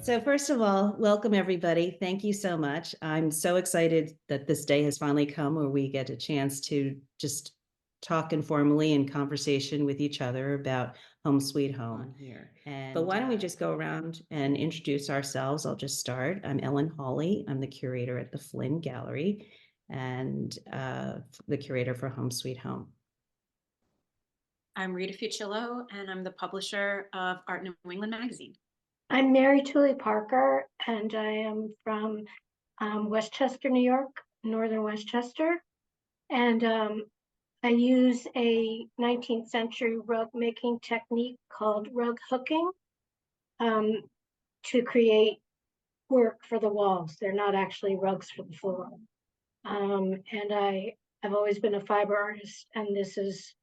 So first of all, welcome everybody. Thank you so much. I'm so excited that this day has finally come where we get a chance to just talk informally in conversation with each other about Home Sweet Home here. But why don't we just go around and introduce ourselves? I'll just start. I'm Ellen Hawley. I'm the curator at the Flinn Gallery and the curator for Home Sweet Home. I'm Rita Fucillo, and I'm the publisher of Art New England magazine. I'm Mary Tooley Parker, and I am from Westchester, New York, northern Westchester. And I use a 19th century rug making technique called rug hooking to create work for the walls. They're not actually rugs for the floor. And I've always been a fiber artist, and this is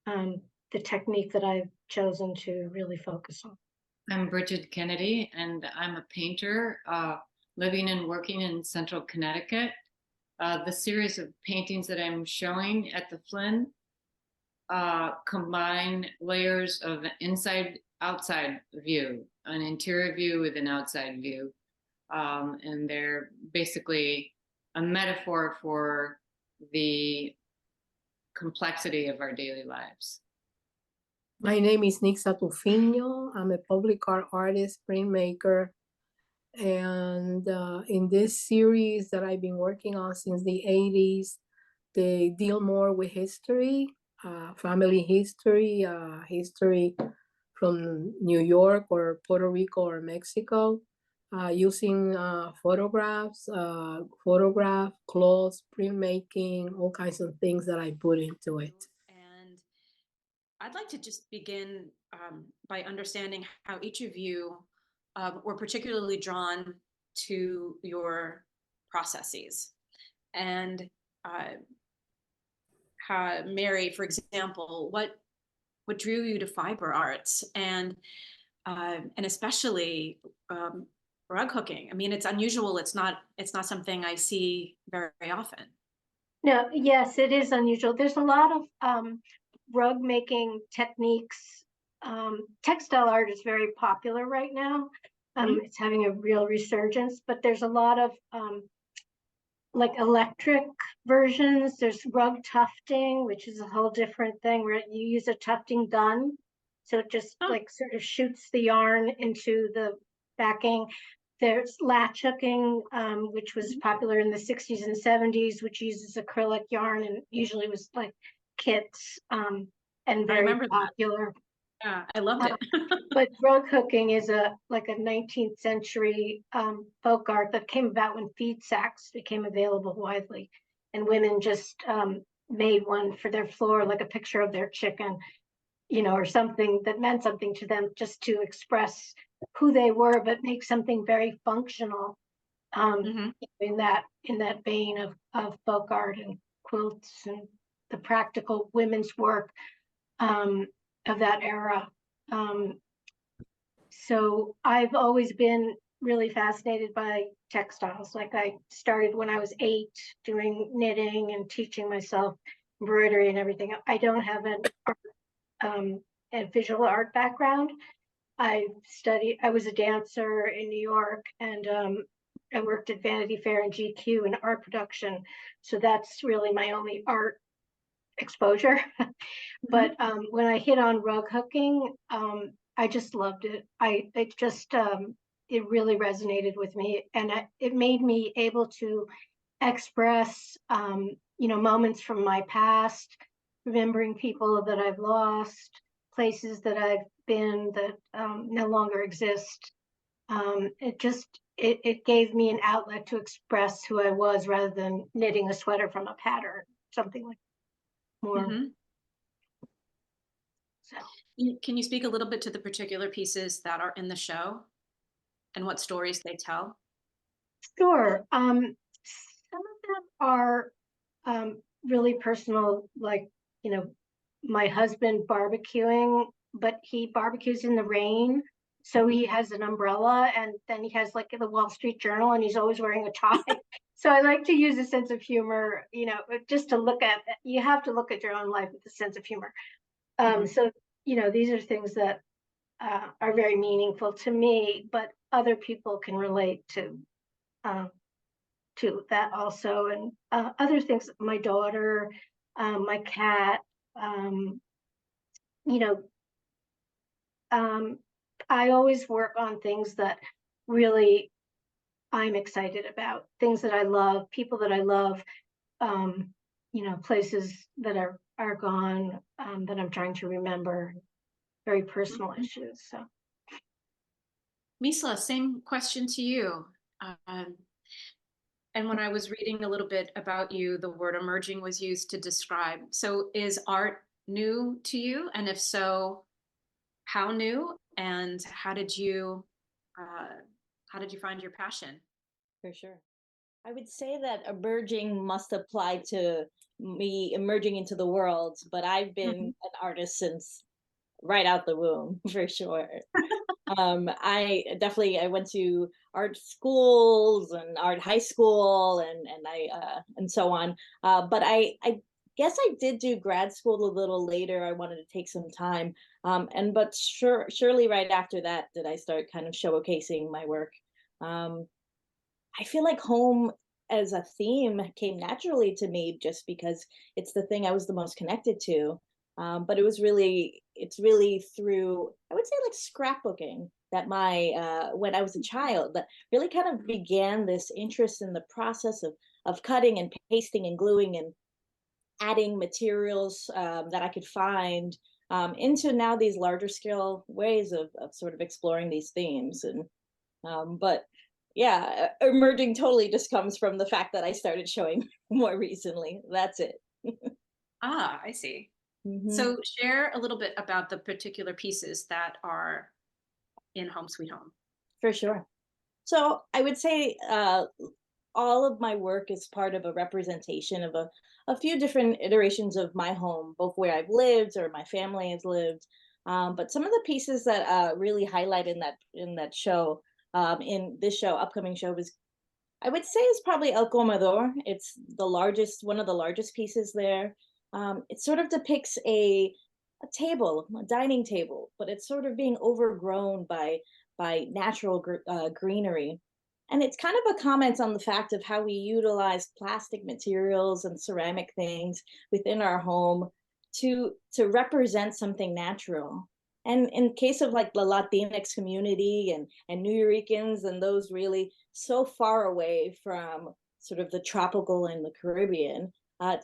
the technique that I've chosen to really focus on. I'm Brigid Kennedy, and I'm a painter living and working in central Connecticut. The series of paintings that I'm showing at the Flinn combine layers of an inside-outside view, an interior view with an outside view. And they're basically a metaphor for the complexity of our daily lives. My name is Nitza Tufiño. I'm a public art artist, printmaker. And in this series that I've been working on since the 80s, they deal more with history, family history, history from New York or Puerto Rico or Mexico, using photographs, clothes, printmaking, all kinds of things that I put into it. I'd like to just begin by understanding how each of you were particularly drawn to your processes. And how, Mary, for example, what drew you to fiber arts and especially rug hooking? I mean, it's unusual. It's not something I see very, very often. No, yes, it is unusual. There's a lot of rug making techniques. Textile art is very popular right now. It's having a real resurgence, but there's a lot of like electric versions. There's rug tufting, which is a whole different thing where you use a tufting gun. So it just like sort of shoots the yarn into the backing. There's latch hooking, which was popular in the 60s and 70s, which uses acrylic yarn and usually was like kits and very popular. Yeah, I loved it. But rug hooking is like a 19th century folk art that came about when feed sacks became available widely, and women just made one for their floor, like a picture of their chicken, you know, or something that meant something to them, just to express who they were, but make something very functional in that vein of folk art and quilts and the practical women's work of that era. So I've always been really fascinated by textiles. Like I started when I was 8 doing knitting and teaching myself embroidery and everything. I don't have a visual art background. I was a dancer in New York, and I worked at Vanity Fair and GQ in art production. So that's really my only art exposure. But when I hit on rug hooking, I just loved it. It really resonated with me, and it made me able to express, moments from my past, remembering people that I've lost, places that I've been that no longer exist. It gave me an outlet to express who I was rather than knitting a sweater from a pattern, something like more. So. Can you speak a little bit to the particular pieces that are in the show and what stories they tell? Sure. Some of them are really personal, like, my husband barbecuing, but he barbecues in the rain. So he has an umbrella, and then he has like the Wall Street Journal, and he's always wearing a tie. So I like to use a sense of humor, just to you have to look at your own life with a sense of humor. So, these are things that are very meaningful to me, but other people can relate to that also. And other things, my daughter, my cat, you know, I always work on things that really I'm excited about, things that I love, people that I love, places that are gone, that I'm trying to remember, very personal issues. So, Misla, same question to you. And when I was reading a little bit about you, the word emerging was used to describe. So is art new to you? And if so, how new? And how did you find your passion? For sure. I would say that emerging must apply to me emerging into the world, but I've been an artist since right out the womb, for sure. I went to art schools and art high school and so on. But I guess I did do grad school a little later. I wanted to take some time. But surely right after that did I start kind of showcasing my work. I feel like home as a theme came naturally to me just because it's the thing I was the most connected to. But it's really through, I would say, like scrapbooking that when I was a child, that really kind of began this interest in the process of cutting and pasting and gluing and adding materials that I could find into now these larger scale ways of sort of exploring these themes. But yeah, emerging totally just comes from the fact that I started showing more recently. That's it. Ah, I see. Mhm. So share a little bit about the particular pieces that are in Home Sweet Home. For sure. So I would say all of my work is part of a representation of a few different iterations of my home, both where I've lived or my family has lived. But some of the pieces that really highlight in that show, in this upcoming show, was, I would say, is probably El Comedor. It's one of the largest pieces there. It sort of depicts a table, a dining table, but it's sort of being overgrown by natural greenery. And it's kind of a comment on the fact of how we utilize plastic materials and ceramic things within our home to represent something natural. And in case of like the Latinx community and New Yorkers and those really so far away from sort of the tropical and the Caribbean,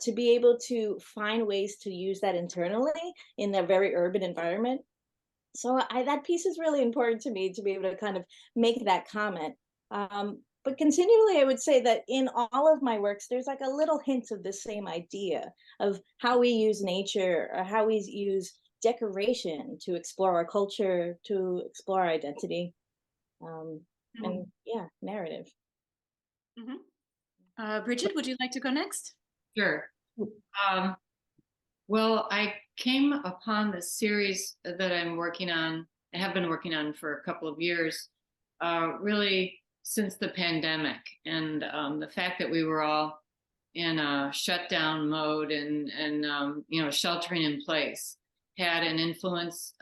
to be able to find ways to use that internally in a very urban environment. So that piece is really important to me to be able to kind of make that comment. But continually, I would say that in all of my works, there's like a little hint of the same idea of how we use nature or how we use decoration to explore our culture, to explore our identity, and yeah, narrative. Brigid, would you like to go next? Sure. Well, I came upon the series that I'm working on, I have been working on for a couple of years, really since the pandemic, and the fact that we were all in a shutdown mode and sheltering in place had an influence.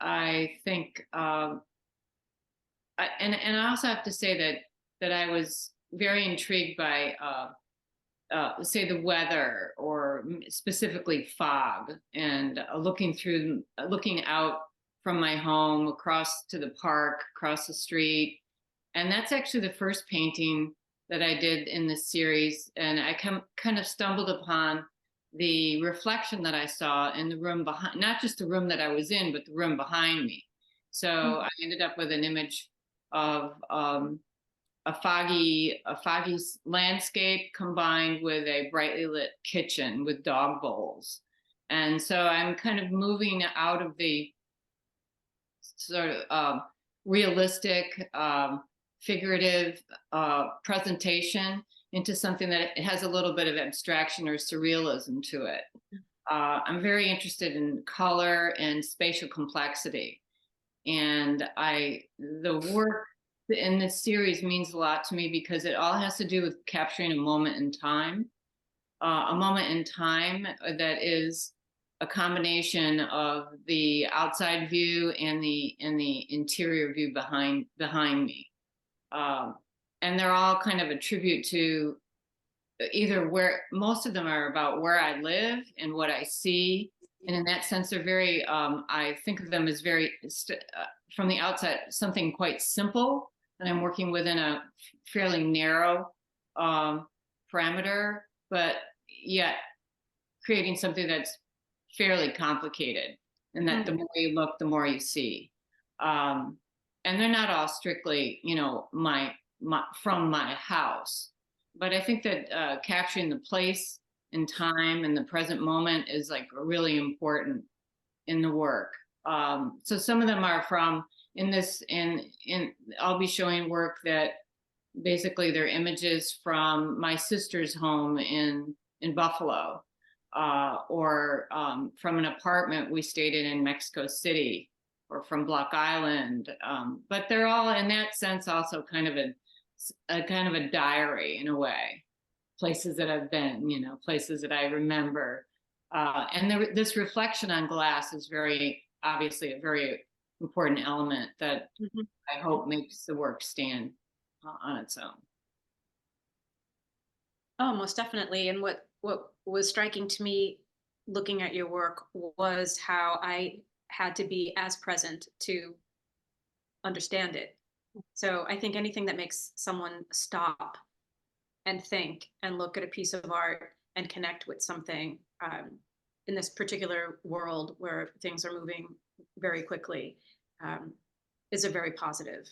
I think, and I also have to say that I was very intrigued by say the weather, or specifically fog, and looking out from my home across to the park, across the street. And that's actually the first painting that I did in this series. And I kind of stumbled upon the reflection that I saw in the room behind, not just the room that I was in, but the room behind me. So I ended up with an image of a foggy landscape combined with a brightly lit kitchen with dog bowls. And so I'm kind of moving out of the sort of realistic, figurative presentation into something that has a little bit of abstraction or surrealism to it. I'm very interested in color and spatial complexity. And the work in this series means a lot to me because it all has to do with capturing a moment in time that is a combination of the outside view and the interior view behind me. And they're all kind of a tribute to either where, most of them are about where I live and what I see. And in that sense, they're very, I think of them as very, from the outside, something quite simple that I'm working within a fairly narrow parameter, but yet creating something that's fairly complicated. And that the more you look, the more you see. And they're not all strictly, you know, from my house. But I think that capturing the place and time and the present moment is like really important in the work. So some of them are from I'll be showing work that basically they're images from my sister's home in Buffalo, or from an apartment we stayed in Mexico City, or from Block Island. But they're all in that sense also kind of a diary in a way. Places that I've been, you know, places that I remember. And this reflection on glass is very obviously a very important element that I hope makes the work stand on its own. Oh, most definitely. And what was striking to me looking at your work was how I had to be as present to understand it. So I think anything that makes someone stop and think and look at a piece of art and connect with something in this particular world where things are moving very quickly is a very positive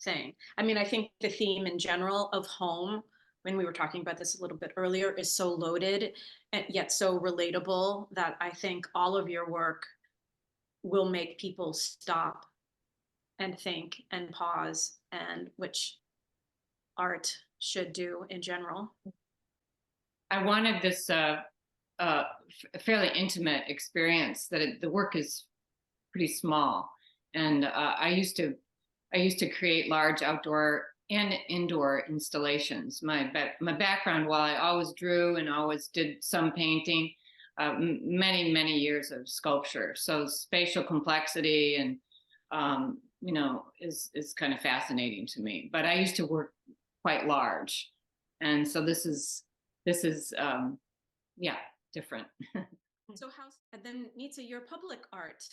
thing. I mean, I think the theme in general of home, when we were talking about this a little bit earlier, is so loaded and yet so relatable that I think all of your work will make people stop and think and pause, and which art should do in general. I wanted this fairly intimate experience that the work is pretty small, and I used to create large outdoor and indoor installations. My background, while I always drew and always did some painting, many years of sculpture. So spatial complexity and you know, is kind of fascinating to me. But I used to work quite large, and so this is yeah, different. So and then Nitza, your public art.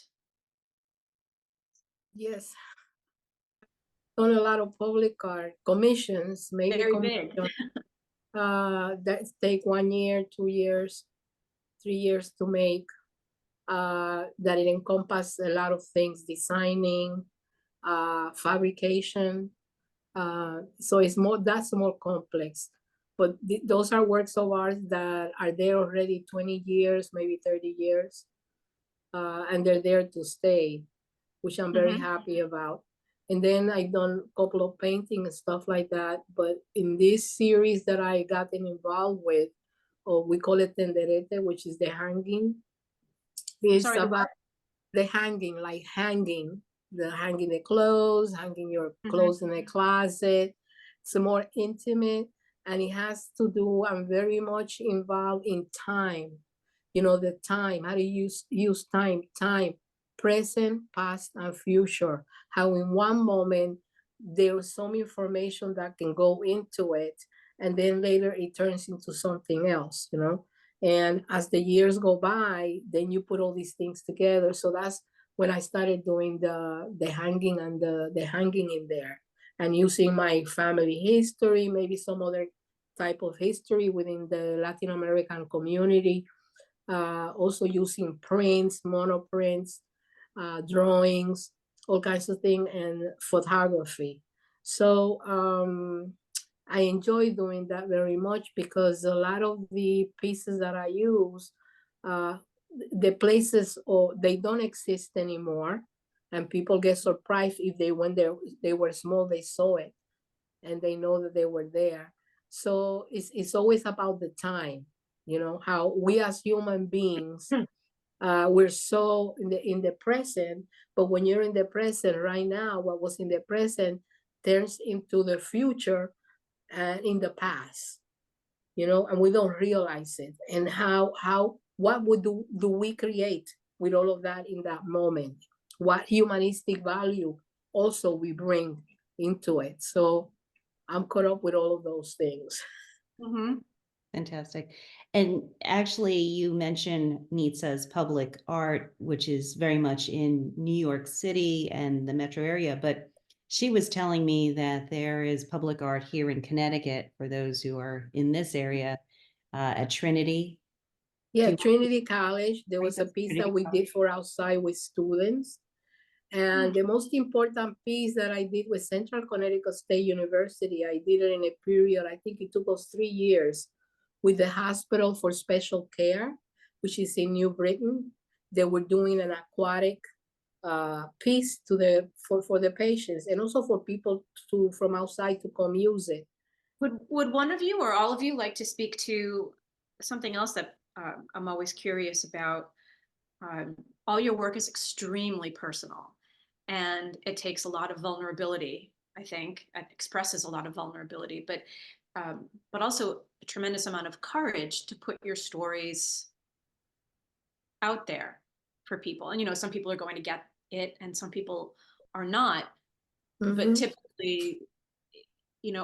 Yes. Done a lot of public art commissions, maybe Very big. that take 1 year, 2 years, 3 years to make. That it encompasses a lot of things: designing, fabrication. So that's more complex. But those are works of art that are there already 20 years, maybe 30 years, and they're there to stay, which I'm very happy about. And then I've done a couple of painting and stuff like that. But in this series that I gotten involved with, we call it tenderete, which is the hanging. It's about the hanging, like hanging the clothes, hanging your clothes in a closet. It's more intimate, and it has to do, I'm very much involved in time. You know, the time, how to use time, present, past, and future. How in one moment, there's some information that can go into it, and then later it turns into something else, you know? And as the years go by, then you put all these things together. So that's when I started doing the hanging and the hanging in there, and using my family history, maybe some other type of history within the Latin American community. Also using prints, monoprints, drawings, all kinds of things, and photography. So I enjoy doing that very much, because a lot of the pieces that I use, the places, or they don't exist anymore, and people get surprised if when they were small, they saw it and they know that they were there. So it's always about the time, you know, how we as human beings, we're so in the present, but when you're in the present right now, what was in the present turns into the future and in the past, you know, and we don't realize it. And how what do we create with all of that in that moment? What humanistic value also we bring into it? So I'm caught up with all of those things. Mhm. Fantastic. And actually, you mentioned Nitza's public art, which is very much in New York City and the metro area, but she was telling me that there is public art here in Connecticut for those who are in this area at Trinity. Yeah, Do- Trinity College, there was a That's piece Trinity that we College. did for outside with students. And the most important piece that I did with Central Connecticut State University, I did it in a period, I think it took us 3 years, with the Hospital for Special Care, which is in New Britain. They were doing an aquatic piece for the patients, and also for people from outside to come use it. Would one of you or all of you like to speak to something else that I'm always curious about? All your work is extremely personal, and it takes a lot of vulnerability. I think it expresses a lot of vulnerability, but also a tremendous amount of courage to put your stories out there for people. And some people are going to get it, and some people are not. But typically,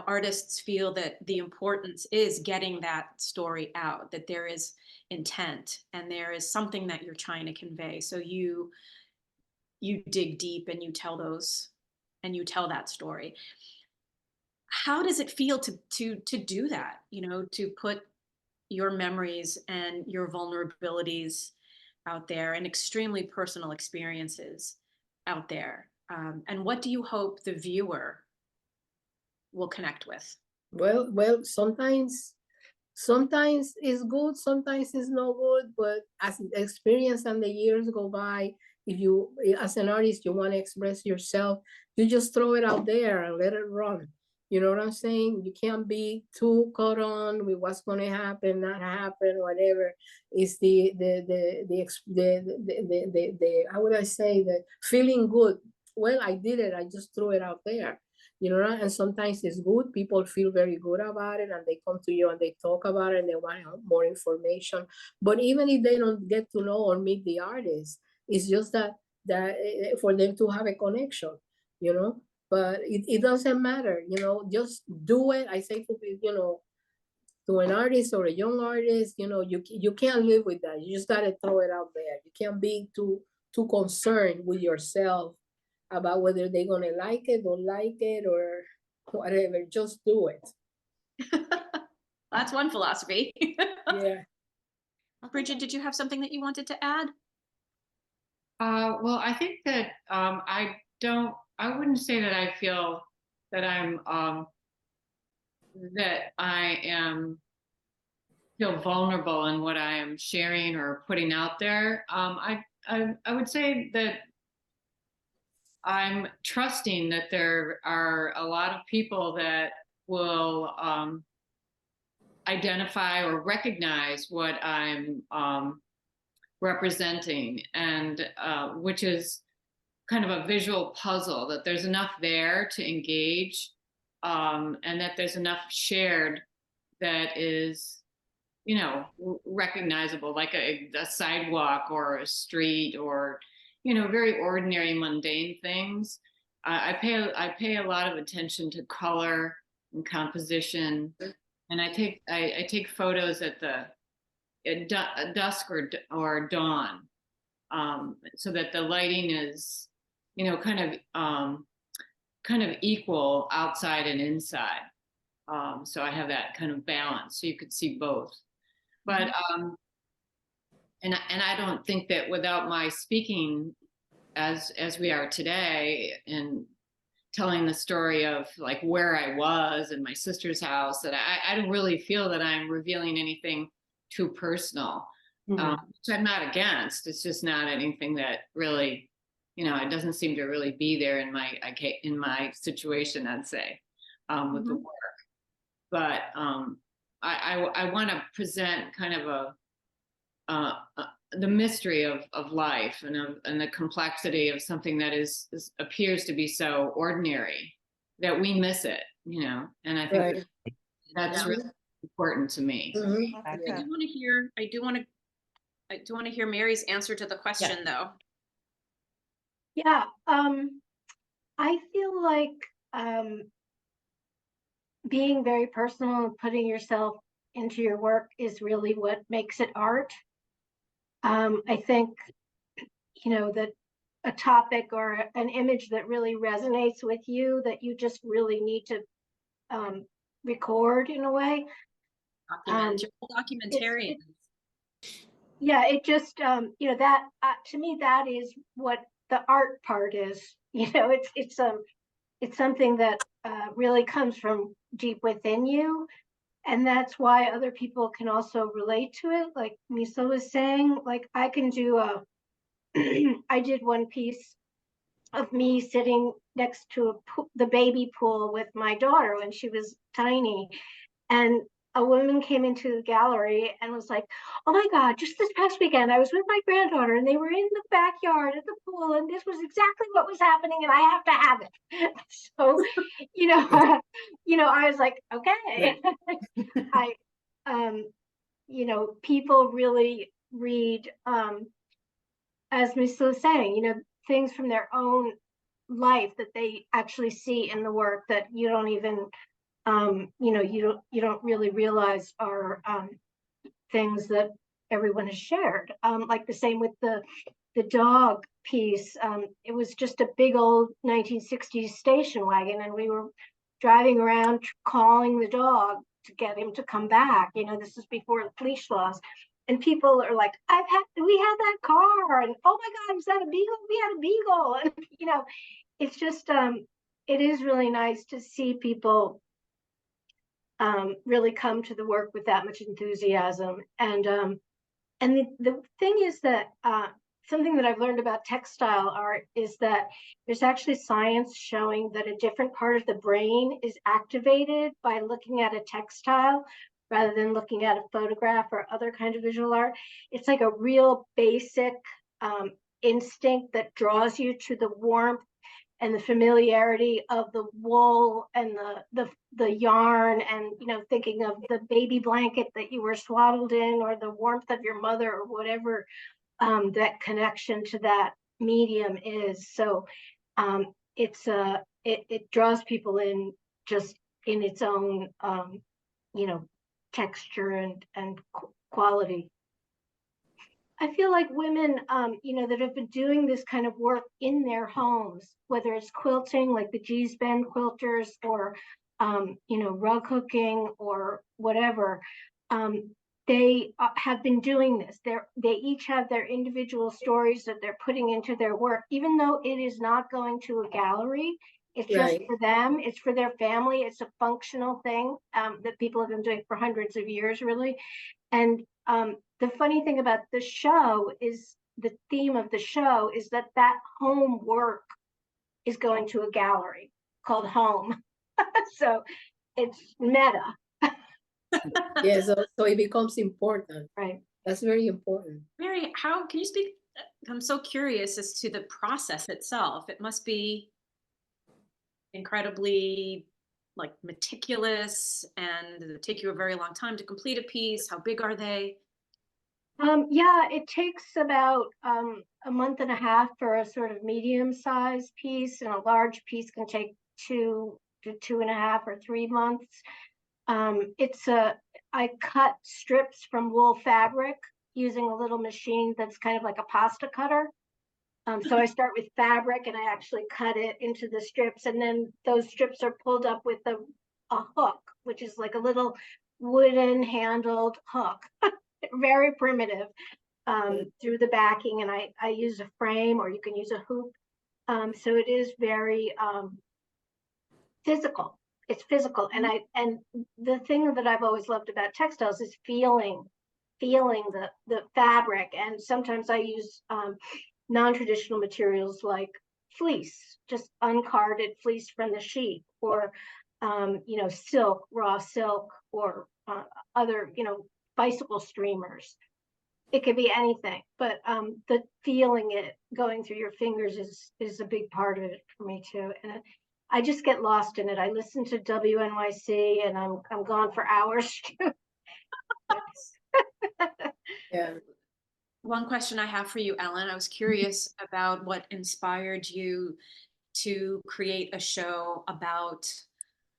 artists feel that the importance is getting that story out, that there is intent and there is something that you're trying to convey. So you dig deep and you tell that story. How does it feel to do that? To put your memories and your vulnerabilities out there and extremely personal experiences out there. And what do you hope the viewer will connect with? Well, sometimes it's good, sometimes it's not good, but as the experience and the years go by, if you, as an artist, you want to express yourself, you just throw it out there and let it run. You know what I'm saying? You can't be too caught on with what's going to happen, not happen, whatever. It's the how would I say, the feeling good. Well, I did it. I just threw it out there. And sometimes it's good. People feel very good about it, and they come to you and they talk about it and they want more information. But even if they don't get to know or meet the artist, it's just that for them to have a connection, But it doesn't matter, just do it. I say to an artist or a young artist, you can't live with that. You just gotta throw it out there. You can't be too concerned with yourself about whether they're gonna like it, don't like it, or whatever. Just do it. That's one philosophy. Yeah. Brigid, did you have something that you wanted to add? Well, I think that I wouldn't say that I feel that feel vulnerable in what I am sharing or putting out there. I would say that I'm trusting that there are a lot of people that will identify or recognize what I'm representing, and which is kind of a visual puzzle, that there's enough there to engage, and that there's enough shared that is, recognizable, like a sidewalk or a street, or, very ordinary, mundane things. I pay a lot of attention to color and composition, and I take photos at dusk or dawn, so that the lighting is, kind of equal outside and inside. So I have that kind of balance, so you could see both. But and I don't think that without my speaking as we are today, and telling the story of like where I was in my sister's house, that I don't really feel that I'm revealing anything too personal, which I'm not against. It's just not anything that really, it doesn't seem to really be there in my situation, I'd say, with the work. But I want to present kind of the mystery of life, and the complexity of something that appears to be so ordinary that we miss it, and I think that's really important to me. Mhm. I do want to I do want to hear Mary's answer to the question, though. Yeah, I feel like being very personal and putting yourself into your work is really what makes it art. I think, that a topic or an image that really resonates with you, that you just really need to record in a way. Documentarian. Yeah, it just, that to me, that is what the art part is. It's something that really comes from deep within you. And that's why other people can also relate to it. Like Misla was saying, like I can do I did one piece of me sitting next to the baby pool with my daughter when she was tiny. And a woman came into the gallery and was like, "Oh my God, just this past weekend, I was with my granddaughter and they were in the backyard at the pool and this was exactly what was happening and I have to have it." So, I was like, okay. People really read, as Misla was saying, things from their own life that they actually see in the work that you don't even you don't really realize are things that everyone has shared. Like the same with the dog piece. It was just a big old 1960s station wagon, and we were driving around calling the dog to get him to come back. This is before the leash laws. And people are like, we had that car, and oh my God, was that a beagle? We had a beagle. And it's just it is really nice to see people really come to the work with that much enthusiasm. And the thing is that something that I've learned about textile art is that there's actually science showing that a different part of the brain is activated by looking at a textile rather than looking at a photograph or other kind of visual art. It's like a real basic instinct that draws you to the warmth and the familiarity of the wool and the yarn, and thinking of the baby blanket that you were swaddled in, or the warmth of your mother, or whatever that connection to that medium is. So it draws people in just in its own texture and quality. I feel like women, that have been doing this kind of work in their homes, whether it's quilting, like the G's Bend quilters, or, rug hooking or whatever, they have been doing this. They each have their individual stories that they're putting into their work, even though it is not going to a gallery. It's just for them. It's for their family. It's a functional thing that people have been doing for hundreds of years, really. And the funny thing about the show is the theme of the show is that home work is going to a gallery called Home. So it's meta. Yeah, so it becomes important. Right. That's very important. Mary, how can you speak? I'm so curious as to the process itself. It must be incredibly meticulous, and it take you a very long time to complete a piece. How big are they? Yeah, it takes about a month and a half for a sort of medium-sized piece, and a large piece can take 2 to 2.5 or 3 months. I cut strips from wool fabric using a little machine that's kind of like a pasta cutter. So I start with fabric and I actually cut it into the strips, and then those strips are pulled up with a hook, which is like a little wooden handled hook, very primitive, through the backing. And I use a frame, or you can use a hoop. So it is very physical. It's physical. And the thing that I've always loved about textiles is feeling the fabric. And sometimes I use non-traditional materials like fleece, just uncarded fleece from the sheep, or silk, raw silk, or other bicycle streamers. It could be anything, but the feeling it going through your fingers is a big part of it for me too. And I just get lost in it. I listen to WNYC and I'm gone for hours. Yeah. One question I have for you, Ellen, I was curious about what inspired you to create a show about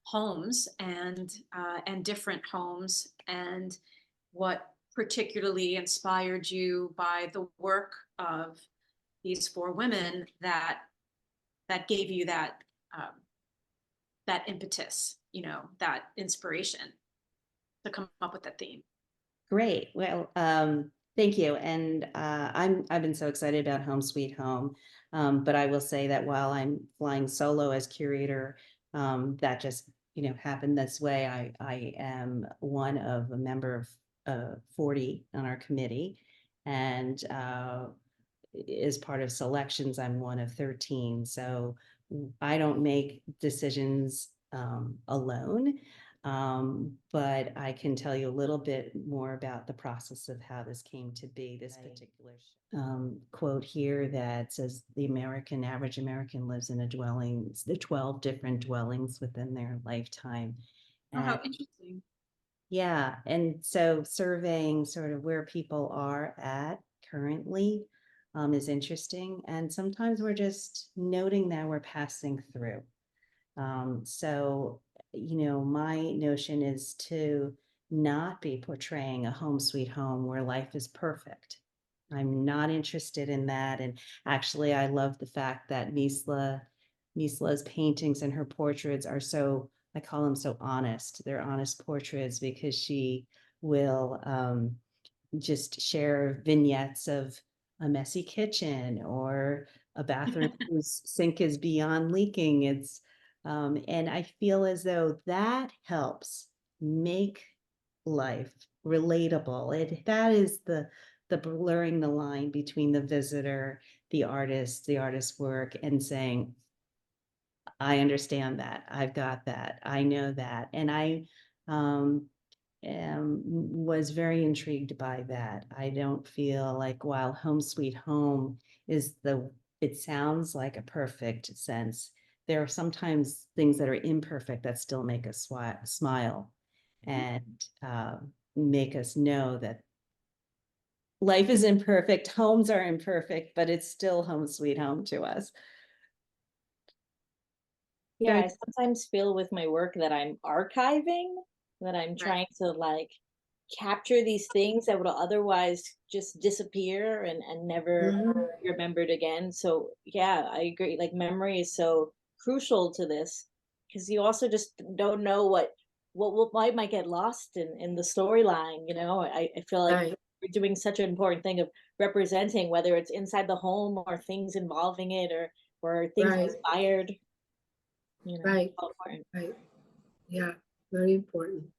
homes and different homes, and what particularly inspired you by the work of these four women that gave you um, that impetus, that inspiration to come up with that theme. Great. Well, thank you. And I've been so excited about Home Sweet Home. But I will say that while I'm flying solo as curator, that just happened this way. I am one of a member of 40 on our committee, and as part of selections, I'm one of 13. So I don't make decisions alone. But I can tell you a little bit more about the process of how this came to be. This particular quote here that says the average American lives in the 12 different dwellings within their lifetime. Oh, how And interesting. yeah, and so surveying sort of where people are at currently is interesting. And sometimes we're just noting that we're passing through. So, my notion is to not be portraying a home sweet home where life is perfect. I'm not interested in that. And actually, I love the fact that Misla's paintings and her portraits are so, I call them so honest. They're honest portraits because she will just share vignettes of a messy kitchen or a bathroom whose sink is beyond leaking. And I feel as though that helps make life relatable. That is the blurring the line between the visitor, the artist's work, and saying, I understand that. I've got that. I know that. And I was very intrigued by that. I don't feel like while Home Sweet Home it sounds like a perfect sense. There are sometimes things that are imperfect that still make us smile and make us know that life is imperfect, homes are imperfect, but it's still Home Sweet Home to us. Yeah, I sometimes feel with my work that I'm archiving, that I'm Right. trying to like capture these things that would otherwise just disappear and never be remembered again. So yeah, I agree. Like memory is so crucial to this because you also just don't know what might get lost in the storyline. I feel like Right. we're doing such an important thing of representing whether it's inside the home or things involving it or things Right. inspired. Right. All important. Right. Yeah. Very important.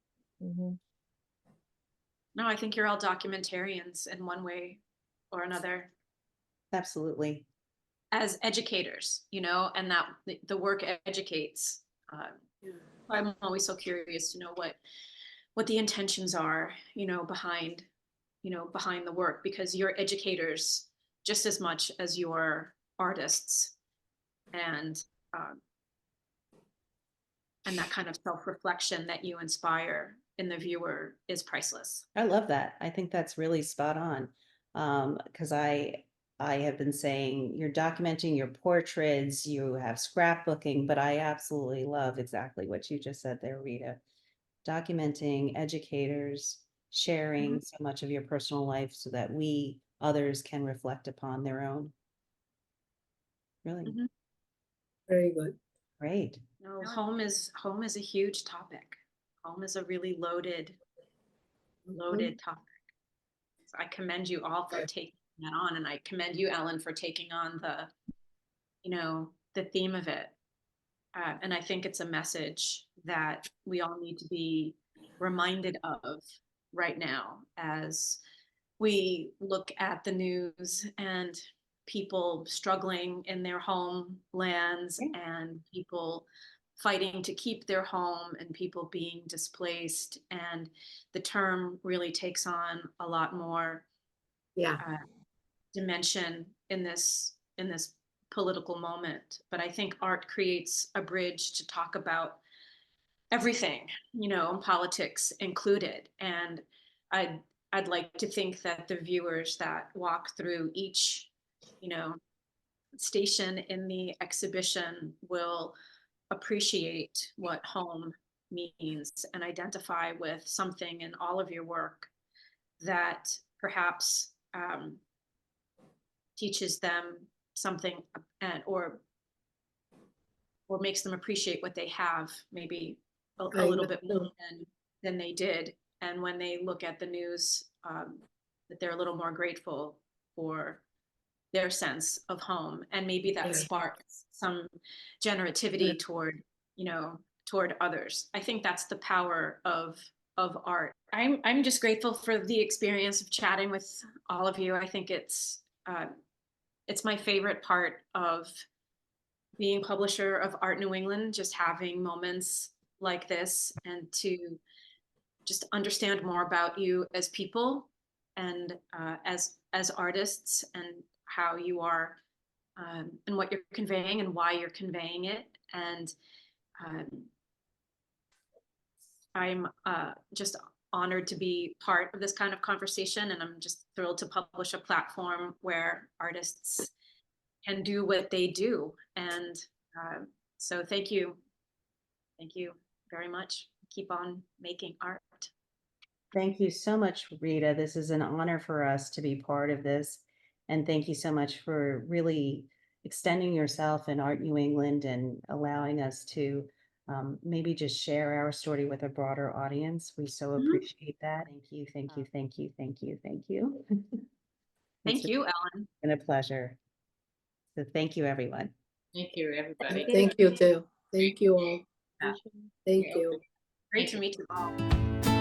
Mhm. No, I think you're all documentarians in one way or another Absolutely. as educators, and that the work educates. I'm always so curious to know what the intentions are, behind the work, because you're educators just as much as you're artists, and um, and that kind of self-reflection that you inspire in the viewer is priceless. I love that. I think that's really spot on. Because I have been saying you're documenting your portraits, you have scrapbooking, but I absolutely love exactly what you just said there, Rita. Documenting educators, sharing so much of your personal life so that others can reflect upon their own. Really Mhm. Very good. great. No, home is a huge topic. Home is a really loaded topic. So I commend you all for taking that on, and I commend you, Ellen, for taking on the theme of it. And I think it's a message that we all need to be reminded of right now as we look at the news and people struggling in their homelands and people fighting to keep their home and people being displaced. And the term really takes on a lot more Yeah. dimension in this political moment. But I think art creates a bridge to talk about everything, politics included. And I'd like to think that the viewers that walk through each, station in the exhibition will appreciate what home means and identify with something in all of your work that perhaps teaches them something or makes them appreciate what they have maybe a little bit more than they did. And when they look at the news, that they're a little more grateful for their sense of home, and maybe that sparks some generativity toward others. I think that's the power of art. I'm just grateful for the experience of chatting with all of you. I think it's my favorite part of being publisher of Art New England, just having moments like this and to just understand more about you as people and as artists, and how you are and what you're conveying and why you're conveying it. And I'm just honored to be part of this kind of conversation, and I'm just thrilled to publish a platform where artists can do what they do. And so thank you very much. Keep on making art. Thank you so much, Rita. This is an honor for us to be part of this. And thank you so much for really extending yourself in Art New England and allowing us to maybe just share our story with a broader audience. We so appreciate that. Thank you, thank you, thank you, thank you, thank you. Thank you, Ellen. It's been a pleasure. So thank you, everyone. Thank you, everybody. Thank you too. Thank you all. Yeah. Thank you. Great to meet you all.